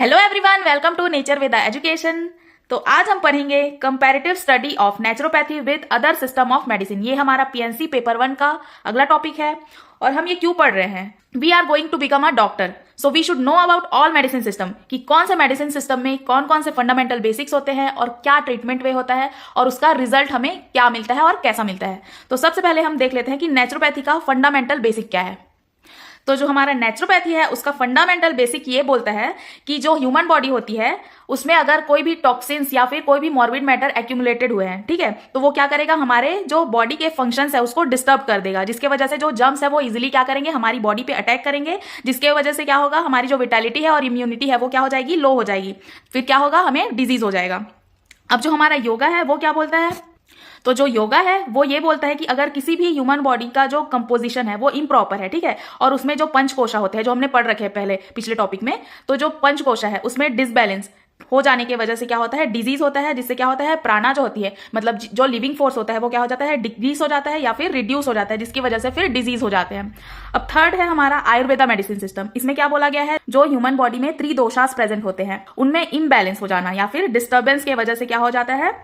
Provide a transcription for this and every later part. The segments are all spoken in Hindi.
Hello everyone, welcome to nature with education. तो आज हम पढ़ेंगे comparative study of naturopathy with other system of medicine. ये हमारा पीएनसी पेपर 1 का अगला टॉपिक है। और हम ये क्यों पढ़ रहे हैं? We are going to become a doctor, so we should know about all medicine system, कि कौन से मेडिसिन सिस्टम में कौन कौन से फंडामेंटल बेसिक्स होते हैं और क्या ट्रीटमेंट वे होता है और उसका रिजल्ट हमें क्या मिलता है और कैसा मिलता है। तो सबसे पहले हम देख लेते हैं कि नेचुरोपैथी का फंडामेंटल बेसिक क्या है। तो जो हमारा नेचुरोपैथी है उसका फंडामेंटल बेसिक ये बोलता है कि जो ह्यूमन बॉडी होती है उसमें अगर कोई भी टॉक्सिन्स या फिर कोई भी मॉर्बिड मैटर एक्यूमुलेटेड हुए हैं, ठीक है, तो वो क्या करेगा, हमारे जो बॉडी के फंक्शंस है उसको डिस्टर्ब कर देगा, जिसके वजह से जो जर्म्स है वो इजीली क्या करेंगे, हमारी बॉडी पे अटैक करेंगे, जिसके वजह से क्या होगा, हमारी जो विटालिटी है और इम्यूनिटी है वो क्या हो जाएगी, लो हो जाएगी। फिर क्या होगा, हमें डिजीज हो जाएगा। अब जो हमारा योगा है वो क्या बोलता है, तो जो योगा है वो ये बोलता है कि अगर किसी भी ह्यूमन बॉडी का जो कंपोजिशन है वो इम्प्रॉपर है, ठीक है, और उसमें जो पंचकोशा होते हैं जो हमने पढ़ रखे हैं पहले पिछले टॉपिक में, तो जो पंचकोशा है उसमें डिसबैलेंस हो जाने की वजह से क्या होता है, डिजीज होता है, जिससे क्या होता है, प्राणा जो होती है, मतलब जो लिविंग फोर्स होता है वो क्या हो जाता है, डिक्रीज हो जाता है या फिर रिड्यूस हो जाता है, जिसकी वजह से फिर डिजीज हो जाते हैं। अब थर्ड है हमारा आयुर्वेदा मेडिसिन सिस्टम। इसमें क्या बोला गया है, जो ह्यूमन बॉडी में त्रिदोषास प्रेजेंट होते हैं उनमें इम्बैलेंस हो जाना या फिर डिस्टर्बेंस की वजह से क्या हो जाता है,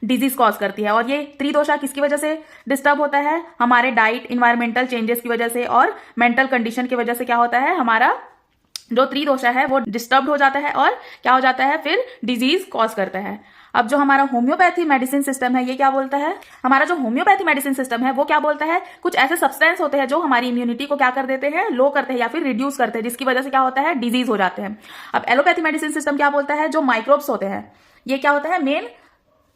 डिजीज कॉज करती है। और ये त्रिदोषा किसकी वजह से डिस्टर्ब होता है, हमारे डाइट, इन्वायरमेंटल चेंजेस की वजह से और मेंटल कंडीशन की वजह से क्या होता है, हमारा जो त्रिदोषा है वो डिस्टर्ब हो जाता है और क्या हो जाता है, फिर डिजीज कॉज करता है। अब जो हमारा होम्योपैथी मेडिसिन सिस्टम है ये क्या बोलता है, हमारा जो होम्योपैथी मेडिसिन सिस्टम है वो क्या बोलता है, कुछ ऐसे सब्सटेंस होते हैं जो हमारी इम्यूनिटी को क्या कर देते हैं, लो करते हैं या फिर रिड्यूस करते हैं, जिसकी वजह से क्या होता है, डिजीज हो जाते हैं। अब एलोपैथी मेडिसिन सिस्टम क्या बोलता है, जो माइक्रोब्स होते हैं ये क्या होता है, मेन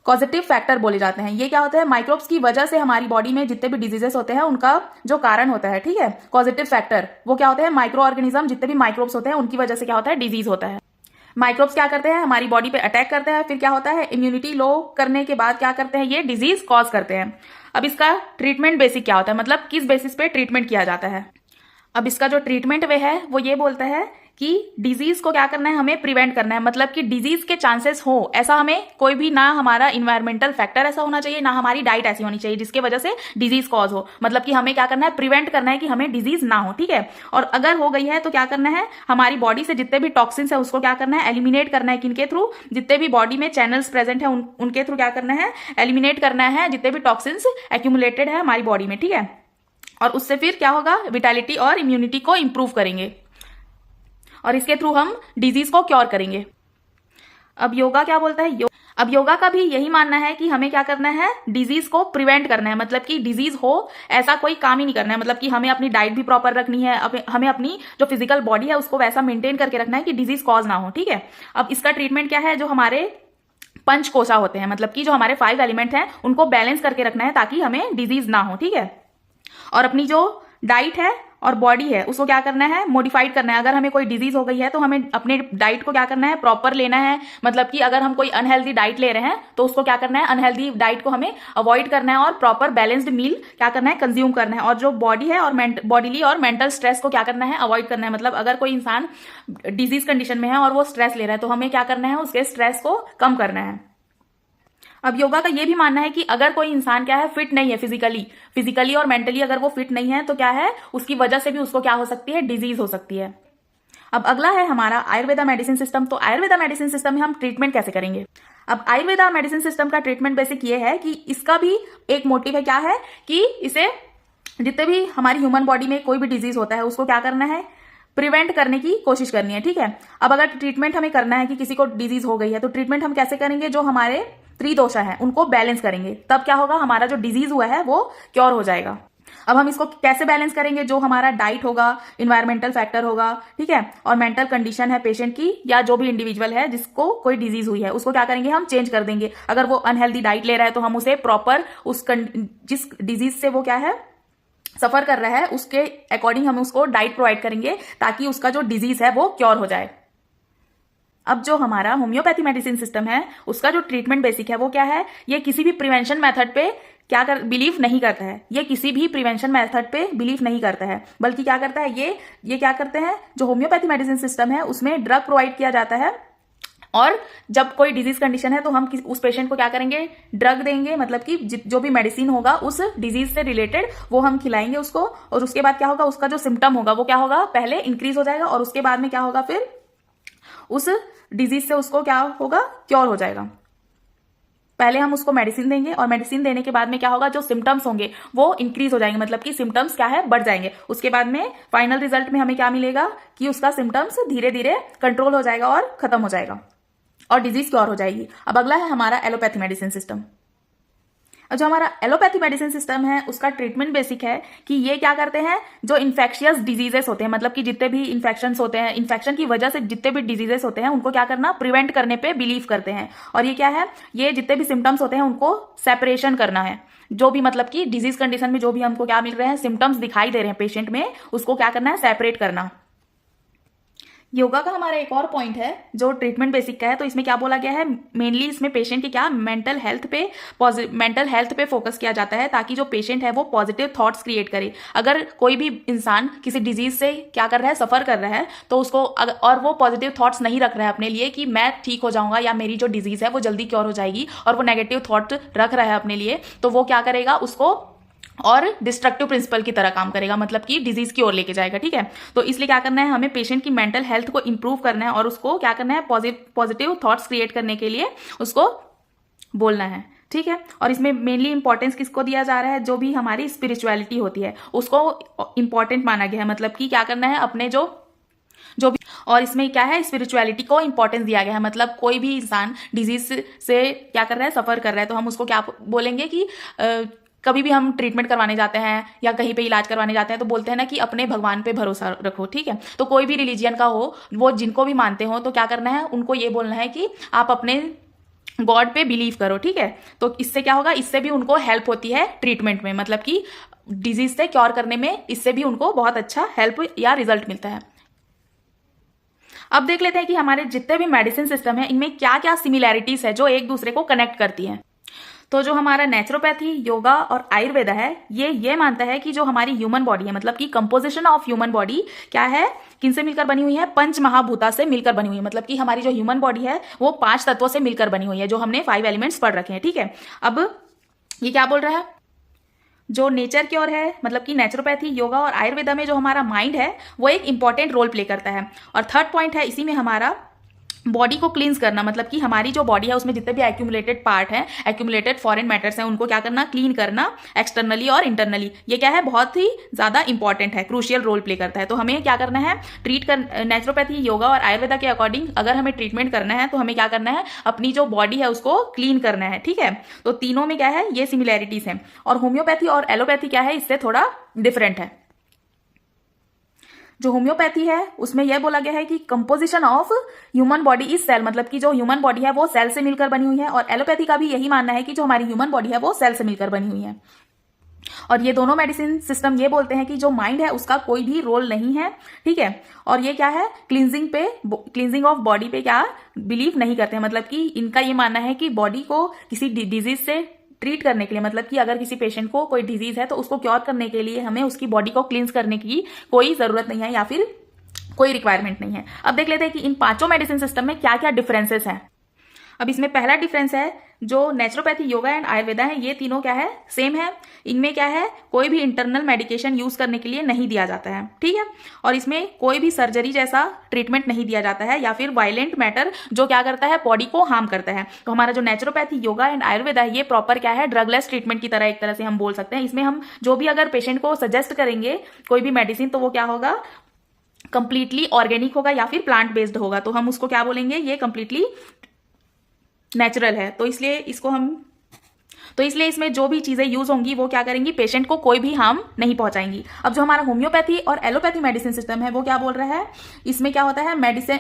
पॉजिटिव फैक्टर बोले जाते हैं। ये क्या होता है, माइक्रोब्स की वजह से हमारी बॉडी में जितने भी डिजीजेस होते हैं उनका जो कारण होता है, ठीक है, पॉजिटिव फैक्टर वो क्या होता है, माइक्रो ऑर्गेनिज्म, जितने भी माइक्रोब्स होते हैं उनकी वजह से क्या होता है, डिजीज होता है। माइक्रोब्स क्या करते हैं, हमारी बॉडी पे अटैक करते हैं, फिर क्या होता है, इम्यूनिटी लो करने के बाद क्या करते हैं, ये डिजीज कॉज करते हैं। अब इसका ट्रीटमेंट बेसिक क्या होता है, मतलब किस बेसिस पे ट्रीटमेंट किया जाता है। अब इसका जो ट्रीटमेंट वे है वो ये बोलता है कि डिजीज को क्या करना है, हमें प्रिवेंट करना है, मतलब कि डिजीज के चांसेस हो ऐसा हमें कोई भी, ना हमारा इन्वायरमेंटल फैक्टर ऐसा होना चाहिए, ना हमारी डाइट ऐसी होनी चाहिए जिसके वजह से डिजीज कॉज हो, मतलब कि हमें क्या करना है, प्रिवेंट करना है कि हमें डिजीज ना हो, ठीक है। और अगर हो गई है तो क्या करना है, हमारी बॉडी से जितने भी टॉक्सिन्स है उसको क्या करना है, एलिमिनेट करना है। किनके थ्रू, जितने भी बॉडी में चैनल्स प्रेजेंट है उनके थ्रू क्या करना है, एलिमिनेट करना है जितने भी टॉक्सिन्स एक्यूमुलेटेड है हमारी बॉडी में, ठीक है। और उससे फिर क्या होगा, विटालिटी और इम्यूनिटी को इंप्रूव करेंगे और इसके थ्रू हम डिजीज को क्योर करेंगे। अब योगा क्या बोलता है, अब योगा का भी यही मानना है कि हमें क्या करना है, डिजीज को प्रिवेंट करना है, मतलब कि डिजीज हो ऐसा कोई काम ही नहीं करना है, मतलब कि हमें अपनी डाइट भी प्रॉपर रखनी है, हमें अपनी जो फिजिकल बॉडी है उसको वैसा मेंटेन करके रखना है कि डिजीज कॉज ना हो, ठीक है। अब इसका ट्रीटमेंट क्या है, जो हमारे पंचकोशा होते हैं, मतलब कि जो हमारे 5 एलिमेंट हैं उनको बैलेंस करके रखना है ताकि हमें डिजीज ना हो, ठीक है। और अपनी जो डाइट है और बॉडी है उसको क्या करना है, मॉडिफाइड करना है। अगर हमें कोई डिजीज हो गई है तो हमें अपने डाइट को क्या करना है, प्रॉपर लेना है, मतलब कि अगर हम कोई अनहेल्दी डाइट ले रहे हैं तो उसको क्या करना है, अनहेल्दी डाइट को हमें अवॉइड करना है और प्रॉपर बैलेंस्ड मील क्या करना है, कंज्यूम करना है। और जो बॉडी है और बॉडीली और मेंटल स्ट्रेस को क्या करना है, अवॉइड करना है। मतलब अगर कोई इंसान डिजीज कंडीशन में है और वो स्ट्रेस ले रहा है तो हमें क्या करना है, उसके स्ट्रेस को कम करना है। अब योगा का ये भी मानना है कि अगर कोई इंसान क्या है, फिट नहीं है फिजिकली और मेंटली, अगर वो फिट नहीं है तो क्या है, उसकी वजह से भी उसको क्या हो सकती है, डिजीज हो सकती है। अब अगला है हमारा आयुर्वेदा मेडिसिन सिस्टम। तो आयुर्वेदा मेडिसिन सिस्टम में हम ट्रीटमेंट कैसे करेंगे। अब आयुर्वेदा मेडिसिन सिस्टम का ट्रीटमेंट बेसिक ये है कि इसका भी एक मोटिव है, क्या है कि इसे जितने भी हमारी ह्यूमन बॉडी में कोई भी डिजीज होता है उसको क्या करना है, प्रिवेंट करने की कोशिश करनी है, ठीक है। अब अगर ट्रीटमेंट हमें करना है कि किसी को डिजीज हो गई है तो ट्रीटमेंट हम कैसे करेंगे, जो हमारे त्रिदोषा है उनको बैलेंस करेंगे, तब क्या होगा, हमारा जो डिजीज हुआ है वो क्योर हो जाएगा। अब हम इसको कैसे बैलेंस करेंगे, जो हमारा डाइट होगा, इन्वायरमेंटल फैक्टर होगा, ठीक है, और मेंटल कंडीशन है पेशेंट की या जो भी इंडिविजुअल है जिसको कोई डिजीज हुई है उसको क्या करेंगे, हम चेंज कर देंगे। अगर वो अनहेल्दी डाइट ले रहा है तो हम उसे प्रॉपर जिस डिजीज से वो क्या है, सफर कर रहा है, उसके अकॉर्डिंग हम उसको डाइट प्रोवाइड करेंगे ताकि उसका जो डिजीज है वो क्योर हो जाए। अब जो हमारा होम्योपैथी मेडिसिन सिस्टम है उसका जो ट्रीटमेंट बेसिक है वो क्या है, ये किसी भी प्रिवेंशन मेथड पे बिलीव नहीं करता है, ये किसी भी प्रिवेंशन मेथड पे बिलीव नहीं करता है, बल्कि क्या करता है, ये क्या करते हैं, जो होम्योपैथी मेडिसिन सिस्टम है उसमें ड्रग प्रोवाइड किया जाता है और जब कोई डिजीज कंडीशन है तो हम उस पेशेंट को क्या करेंगे, ड्रग देंगे, मतलब कि जो भी मेडिसिन होगा उस डिजीज से रिलेटेड वो हम खिलाएंगे उसको। और उसके बाद क्या होगा, उसका जो सिम्टम होगा वो क्या होगा, पहले इंक्रीज हो जाएगा और उसके बाद में क्या होगा, फिर उस डिजीज से उसको क्या होगा, क्योर हो जाएगा। पहले हम उसको मेडिसिन देंगे और मेडिसिन देने के बाद में क्या होगा, जो सिम्टम्स होंगे वो इंक्रीज हो जाएंगे, मतलब कि सिम्टम्स क्या है, बढ़ जाएंगे। उसके बाद में फाइनल रिजल्ट में हमें क्या मिलेगा कि उसका सिम्टम्स धीरे धीरे कंट्रोल हो जाएगा और खत्म हो जाएगा और डिजीज क्योर हो जाएगी। अब अगला है हमारा एलोपैथी मेडिसिन सिस्टम। जो हमारा एलोपैथी मेडिसिन सिस्टम है उसका ट्रीटमेंट बेसिक है कि ये क्या करते हैं, जो इन्फेक्शियस डिजीजेस होते हैं, मतलब कि जितने भी इन्फेक्शंस होते हैं, इन्फेक्शन की वजह से जितने भी डिजीजेस होते हैं उनको क्या करना, प्रिवेंट करने पे बिलीव करते हैं। और ये क्या है, ये जितने भी सिम्टम्स होते हैं उनको सेपरेशन करना है। जो भी मतलब कि डिजीज कंडीशन में जो भी हमको क्या मिल रहे हैं, सिम्टम्स दिखाई दे रहे हैं पेशेंट में, उसको क्या करना है, सेपरेट करना। योगा का हमारा एक और पॉइंट है जो ट्रीटमेंट बेसिक का है, तो इसमें क्या बोला गया है, मेनली इसमें पेशेंट की क्या मेंटल हेल्थ पे फोकस किया जाता है, ताकि जो पेशेंट है वो पॉजिटिव थॉट्स क्रिएट करे। अगर कोई भी इंसान किसी डिजीज से क्या कर रहा है, सफर कर रहा है, तो उसको और वो पॉजिटिव थॉट्स नहीं रख रहा है अपने लिए कि मैं ठीक हो जाऊंगा या मेरी जो डिजीज है वो जल्दी क्योर हो जाएगी, और वो नेगेटिव थॉट रख रहा है अपने लिए, तो वो क्या करेगा, उसको और डिस्ट्रक्टिव प्रिंसिपल की तरह काम करेगा, मतलब कि डिजीज की ओर लेके जाएगा। ठीक है, तो इसलिए क्या करना है, हमें पेशेंट की मेंटल हेल्थ को इंप्रूव करना है और उसको क्या करना है, पॉजिटिव थॉट्स क्रिएट करने के लिए उसको बोलना है। ठीक है, और इसमें मेनली इंपॉर्टेंस किसको दिया जा रहा है, जो भी हमारी स्पिरिचुअलिटी होती है उसको इंपॉर्टेंट माना गया है, मतलब कि क्या करना है, अपने जो भी, और इसमें क्या है, स्पिरिचुअलिटी को इंपॉर्टेंस दिया गया है। मतलब कोई भी इंसान डिजीज से क्या कर रहा है, सफर कर रहा है, तो हम उसको क्या बोलेंगे कि कभी भी हम ट्रीटमेंट करवाने जाते हैं या कहीं पे इलाज करवाने जाते हैं तो बोलते हैं ना कि अपने भगवान पे भरोसा रखो। ठीक है, तो कोई भी रिलीजियन का हो, वो जिनको भी मानते हो, तो क्या करना है, उनको ये बोलना है कि आप अपने गॉड पे बिलीव करो। ठीक है, तो इससे क्या होगा, इससे भी उनको हेल्प होती है ट्रीटमेंट में, मतलब कि डिजीज से क्योर करने में इससे भी उनको बहुत अच्छा हेल्प या रिजल्ट मिलता है। अब देख लेते हैं कि हमारे जितने भी मेडिसिन सिस्टम है इनमें क्या क्या सिमिलैरिटीज है जो एक दूसरे को कनेक्ट करती हैं। तो जो हमारा नेचुरोपैथी, योगा और आयुर्वेदा है, ये मानता है कि जो हमारी ह्यूमन बॉडी है, मतलब कि कंपोजिशन ऑफ ह्यूमन बॉडी क्या है, किनसे मिलकर बनी हुई है, पंच महाभूता से मिलकर बनी हुई है। मतलब कि हमारी जो ह्यूमन बॉडी है वो 5 तत्वों से मिलकर बनी हुई है, जो हमने 5 एलिमेंट्स पढ़ रखे हैं। ठीक है, अब ये क्या बोल रहा है, जो नेचर की ओर है, मतलब कि नेचुरोपैथी, योगा और आयुर्वेदा में जो हमारा माइंड है वो एक इंपॉर्टेंट रोल प्ले करता है। और थर्ड पॉइंट है इसी में हमारा बॉडी को क्लींस करना, मतलब कि हमारी जो बॉडी है उसमें जितने भी एक्यूमुलेटेड पार्ट हैं, एक्यूमुलेटेड फॉरेन मैटर्स हैं, उनको क्या करना, क्लीन करना, एक्सटर्नली और इंटरनली। ये क्या है, बहुत ही ज्यादा इंपॉर्टेंट है, क्रूशियल रोल प्ले करता है। तो हमें क्या करना है, नेचुरोपैथी, योगा और आयुर्वेदा के अकॉर्डिंग अगर हमें ट्रीटमेंट करना है तो हमें क्या करना है, अपनी जो बॉडी है उसको क्लीन करना है। ठीक है, तो तीनों में क्या है, ये सिमिलैरिटीज हैं। और होम्योपैथी और एलोपैथी क्या है, इससे थोड़ा डिफरेंट है। जो होम्योपैथी है उसमें यह बोला गया है कि composition of human body is cell, मतलब कि जो ह्यूमन बॉडी है वो सेल से मिलकर बनी हुई है। और एलोपैथी का भी यही मानना है कि जो हमारी ह्यूमन बॉडी है वो सेल से मिलकर बनी हुई है। और ये दोनों मेडिसिन सिस्टम ये बोलते हैं कि जो माइंड है उसका कोई भी रोल नहीं है। ठीक है, और ये क्या है, क्लींजिंग ऑफ बॉडी पे क्या बिलीव नहीं करते हैं, मतलब कि इनका ये मानना है कि बॉडी को किसी डिजीज से ट्रीट करने के लिए, मतलब कि अगर किसी पेशेंट को कोई डिजीज है तो उसको क्योर करने के लिए हमें उसकी बॉडी को क्लींस करने की कोई जरूरत नहीं है या फिर कोई रिक्वायरमेंट नहीं है। अब देख लेते हैं कि इन 5 मेडिसिन सिस्टम में क्या क्या डिफरेंसेस हैं। अब इसमें पहला डिफरेंस है, जो नेचुरोपैथी, योगा एंड आयुर्वेदा है, ये तीनों क्या है, सेम है। इनमें क्या है, कोई भी इंटरनल मेडिकेशन यूज करने के लिए नहीं दिया जाता है। ठीक है, और इसमें कोई भी सर्जरी जैसा ट्रीटमेंट नहीं दिया जाता है या फिर वायलेंट मैटर जो क्या करता है, बॉडी को हार्म करता है। तो हमारा जो नेचुरोपैथी, योगा एंड आयुर्वेदा है, ये प्रॉपर क्या है, ड्रगलेस ट्रीटमेंट की तरह एक तरह से हम बोल सकते हैं। इसमें हम जो भी अगर पेशेंट को सजेस्ट करेंगे कोई भी मेडिसिन, तो वो क्या होगा, कंप्लीटली ऑर्गेनिक होगा या फिर प्लांट बेस्ड होगा। तो हम उसको क्या बोलेंगे, ये कंप्लीटली नेचुरल है। तो इसलिए इसमें जो भी चीजें यूज होंगी वो क्या करेंगी, पेशेंट को कोई भी हार्म नहीं पहुंचाएंगी। अब जो हमारा होम्योपैथी और एलोपैथी मेडिसिन सिस्टम है वो क्या बोल रहा है, इसमें क्या होता है,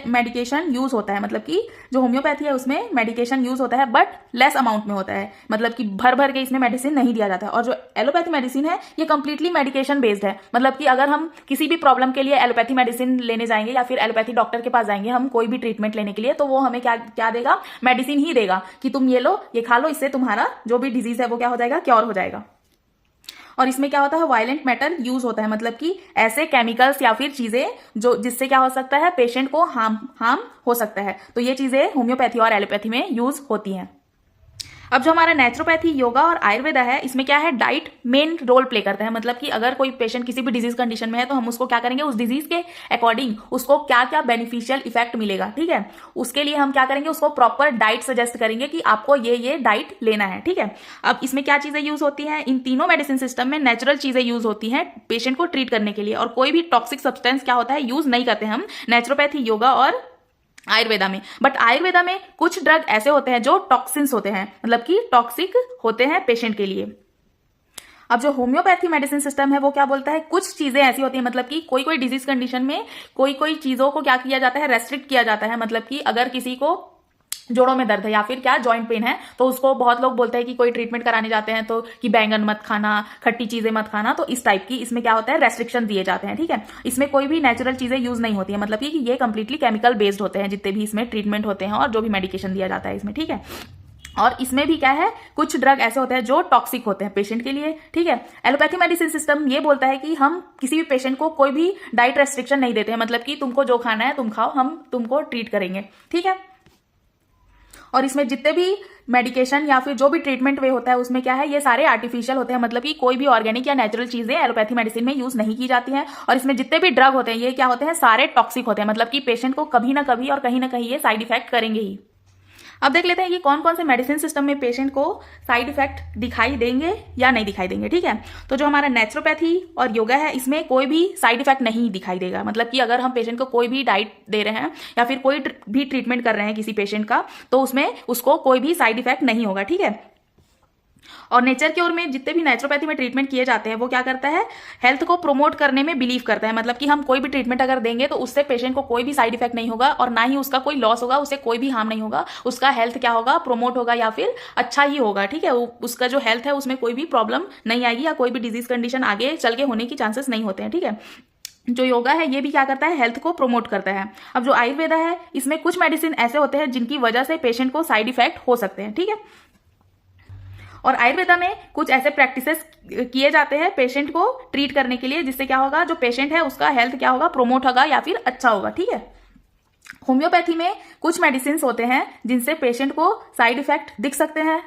मेडिकेशन यूज होता है। मतलब कि जो होम्योपैथी है उसमें मेडिकेशन यूज होता है बट लेस अमाउंट में होता है, मतलब कि भर भर के इसमें मेडिसिन नहीं दिया जाता है। और जो एलोपैथी मेडिसिन है ये कंप्लीटली मेडिकेशन बेस्ड है, मतलब कि अगर हम किसी भी प्रॉब्लम के लिए एलोपैथी मेडिसिन लेने जाएंगे या फिर एलोपैथी डॉक्टर के पास जाएंगे हम कोई भी ट्रीटमेंट लेने के लिए, तो वो हमें क्या देगा, मेडिसिन ही देगा कि तुम ये लो, ये खा लो, इससे तुम्हारा जो भी डिजीज है वो क्या हो जाएगा, क्योर हो जाएगा। और इसमें क्या होता है, वायलेंट मैटर यूज होता है, मतलब कि ऐसे केमिकल्स या फिर चीजें जो जिससे क्या हो सकता है, पेशेंट को हार्म हो सकता है। तो ये चीजें होम्योपैथी और एलोपैथी में यूज होती हैं। अब जो हमारा नेचुरोपैथी, योगा और आयुर्वेदा है, इसमें क्या है, डाइट मेन रोल प्ले करता है। मतलब कि अगर कोई पेशेंट किसी भी डिजीज कंडीशन में है तो हम उसको क्या करेंगे, उस डिजीज के अकॉर्डिंग उसको क्या क्या बेनिफिशियल इफेक्ट मिलेगा, ठीक है, उसके लिए हम क्या करेंगे, उसको प्रॉपर डाइट सजेस्ट करेंगे कि आपको ये डाइट लेना है, ठीक है। अब इसमें क्या चीजें यूज होती है, इन तीनों मेडिसिन सिस्टम में नेचुरल चीजें यूज होती हैं पेशेंट को ट्रीट करने के लिए, और कोई भी टॉक्सिक सब्सटेंस क्या होता है, यूज नहीं करते हम नेचुरोपैथी, योगा और आयुर्वेदा में। बट आयुर्वेदा में कुछ ड्रग ऐसे होते हैं जो टॉक्सिन्स होते हैं, मतलब कि टॉक्सिक होते हैं पेशेंट के लिए। अब जो होम्योपैथी मेडिसिन सिस्टम है वो क्या बोलता है, कुछ चीजें ऐसी होती है, मतलब कि कोई कोई डिजीज कंडीशन में कोई चीजों को क्या किया जाता है, रेस्ट्रिक्ट किया जाता है। मतलब कि अगर किसी को जोड़ों में दर्द है या फिर क्या जॉइंट पेन है, तो उसको बहुत लोग बोलते हैं कि कोई ट्रीटमेंट कराने जाते हैं तो कि बैंगन मत खाना, खट्टी चीजें मत खाना, तो इस टाइप की इसमें क्या होता है, रेस्ट्रिक्शन दिए जाते हैं, ठीक है। इसमें कोई भी नेचुरल चीजें यूज नहीं होती है, मतलब कि ये कंप्लीटली केमिकल बेस्ड होते हैं जितने भी इसमें ट्रीटमेंट होते हैं और जो भी मेडिकेशन दिया जाता है इसमें, ठीक है। और इसमें भी क्या है, कुछ ड्रग ऐसे होते हैं जो टॉक्सिक होते हैं पेशेंट के लिए, ठीक है। एलोपैथी मेडिसिन सिस्टम ये बोलता है कि हम किसी भी पेशेंट को कोई भी डाइट रेस्ट्रिक्शन नहीं देते हैं, मतलब कि तुमको जो खाना है तुम खाओ, हम तुमको ट्रीट करेंगे, ठीक है। और इसमें जितने भी मेडिकेशन या फिर जो भी ट्रीटमेंट वे होता है उसमें क्या है, ये सारे आर्टिफिशियल होते हैं, मतलब कि कोई भी ऑर्गेनिक या नेचुरल चीजें एलोपैथी मेडिसिन में यूज नहीं की जाती हैं। और इसमें जितने भी ड्रग होते हैं ये क्या होते हैं, सारे टॉक्सिक होते हैं, मतलब कि पेशेंट को कभी ना कभी और कहीं ना कहीं ये साइड इफेक्ट करेंगे ही। अब देख लेते हैं कि कौन कौन से मेडिसिन सिस्टम में पेशेंट को साइड इफेक्ट दिखाई देंगे या नहीं दिखाई देंगे, ठीक है। तो जो हमारा नेचुरोपैथी और योगा है इसमें कोई भी साइड इफेक्ट नहीं दिखाई देगा, मतलब कि अगर हम पेशेंट को कोई भी डाइट दे रहे हैं या फिर कोई भी ट्रीटमेंट कर रहे हैं किसी पेशेंट का, तो उसमें उसको कोई भी साइड इफेक्ट नहीं होगा, ठीक है। और नेचर की ओर में जितने भी नेचुरोपैथी में ट्रीटमेंट किए जाते हैं वो क्या करता है, हेल्थ को प्रमोट करने में बिलीव करता है। मतलब कि हम कोई भी ट्रीटमेंट अगर देंगे तो उससे पेशेंट को कोई भी साइड इफेक्ट नहीं होगा और ना ही उसका कोई लॉस होगा, उससे कोई भी हार्म नहीं होगा, उसका हेल्थ क्या होगा, प्रमोट होगा या फिर अच्छा ही होगा, ठीक है। उसका जो हेल्थ है उसमें कोई भी प्रॉब्लम नहीं आएगी या कोई भी डिजीज कंडीशन आगे चल के होने की चांसेस नहीं होते हैं, ठीक है। जो योगा है ये भी क्या करता है, हेल्थ को प्रमोट करता है। अब जो आयुर्वेदा है इसमें कुछ मेडिसिन ऐसे होते हैं जिनकी वजह से पेशेंट को साइड इफेक्ट हो सकते हैं, ठीक है। और आयुर्वेदा में कुछ ऐसे प्रैक्टिसेस किए जाते हैं पेशेंट को ट्रीट करने के लिए, जिससे क्या होगा, जो पेशेंट है उसका हेल्थ क्या होगा, प्रमोट होगा या फिर अच्छा होगा, ठीक है। होम्योपैथी में कुछ मेडिसिन होते हैं जिनसे पेशेंट को साइड इफेक्ट दिख सकते हैं।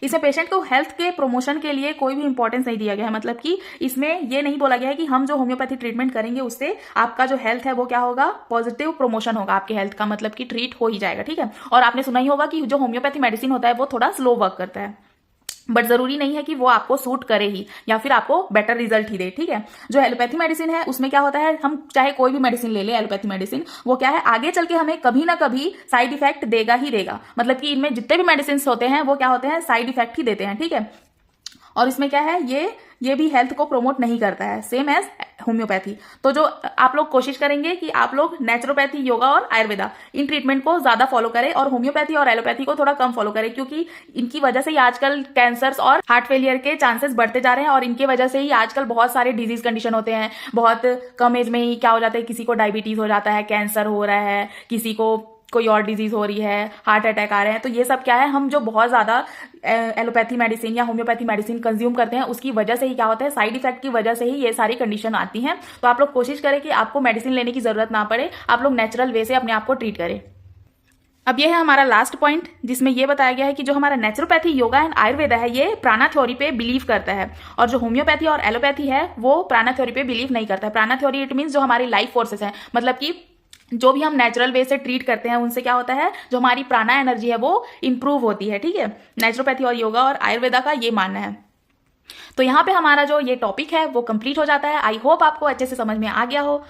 इसमें पेशेंट को हेल्थ के प्रमोशन के लिए कोई भी इंपॉर्टेंस नहीं दिया गया है, मतलब कि इसमें ये नहीं बोला गया है कि हम जो होम्योपैथी ट्रीटमेंट करेंगे उससे आपका जो हेल्थ है वो क्या होगा, पॉजिटिव प्रमोशन होगा आपके हेल्थ का, मतलब कि ट्रीट हो ही जाएगा, ठीक है। और आपने सुना ही होगा कि जो होम्योपैथी मेडिसिन होता है वो थोड़ा स्लो वर्क करता है, बट जरूरी नहीं है कि वो आपको सूट करे ही या फिर आपको बेटर रिजल्ट ही दे, ठीक है। जो एलोपैथी मेडिसिन है उसमें क्या होता है, हम चाहे कोई भी मेडिसिन ले ले एलोपैथी मेडिसिन, वो क्या है, आगे चल के हमें कभी ना कभी साइड इफेक्ट देगा ही देगा। मतलब कि इनमें जितने भी मेडिसिन होते हैं वो क्या होते हैं, साइड इफेक्ट ही देते हैं, ठीक है। और इसमें क्या है, ये भी हेल्थ को प्रमोट नहीं करता है, सेम एज होम्योपैथी। तो जो आप लोग कोशिश करेंगे कि आप लोग नेचुरोपैथी, योगा और आयुर्वेदा इन ट्रीटमेंट को ज्यादा फॉलो करें और होम्योपैथी और एलोपैथी को थोड़ा कम फॉलो करें, क्योंकि इनकी वजह से ही आजकल कैंसर्स और हार्ट फेलियर के चांसेस बढ़ते जा रहे हैं और इनके वजह से ही आजकल बहुत सारे डिजीज कंडीशन होते हैं। बहुत कम एज में ही क्या हो जाता है, किसी को डायबिटीज हो जाता है, कैंसर हो रहा है, किसी को कोई और डिजीज हो रही है, हार्ट अटैक आ रहे हैं। तो ये सब क्या है, हम जो बहुत ज्यादा एलोपैथी मेडिसिन या होम्योपैथी मेडिसिन कंज्यूम करते हैं उसकी वजह से ही क्या होता है, साइड इफेक्ट की वजह से ही ये सारी कंडीशन आती हैं। तो आप लोग कोशिश करें कि आपको मेडिसिन लेने की जरूरत ना पड़े, आप लोग नेचुरल वे से अपने आप को ट्रीट करें। अब ये है हमारा लास्ट पॉइंट, जिसमें ये बताया गया है कि जो हमारा नेचुरोपैथी, योगा एंड आयुर्वेदा है ये प्राणा थ्योरी पे बिलीव करता है, और जो होम्योपैथी और एलोपैथी है वो प्राणा थ्योरी पे बिलीव नहीं करता है। प्राणा थ्योरी इट मीन्स जो हमारी लाइफ फोर्सेस है, मतलब कि जो भी हम नेचुरल वे से ट्रीट करते हैं उनसे क्या होता है, जो हमारी प्राणा एनर्जी है वो इंप्रूव होती है, ठीक है। नेचुरोपैथी और योगा और आयुर्वेदा का ये मानना है। तो यहाँ पे हमारा जो ये टॉपिक है वो कंप्लीट हो जाता है। आई होप आपको अच्छे से समझ में आ गया हो।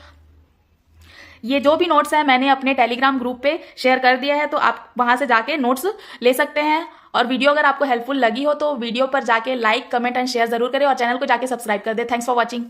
ये जो भी नोट्स है मैंने अपने टेलीग्राम ग्रुप पे शेयर कर दिया है, तो आप वहां से जाके नोट्स ले सकते हैं। और वीडियो अगर आपको हेल्पफुल लगी हो तो वीडियो पर जाके लाइक, कमेंट एंड शेयर जरूर करें और चैनल को जाके सब्सक्राइब कर दे। Thanks for watching.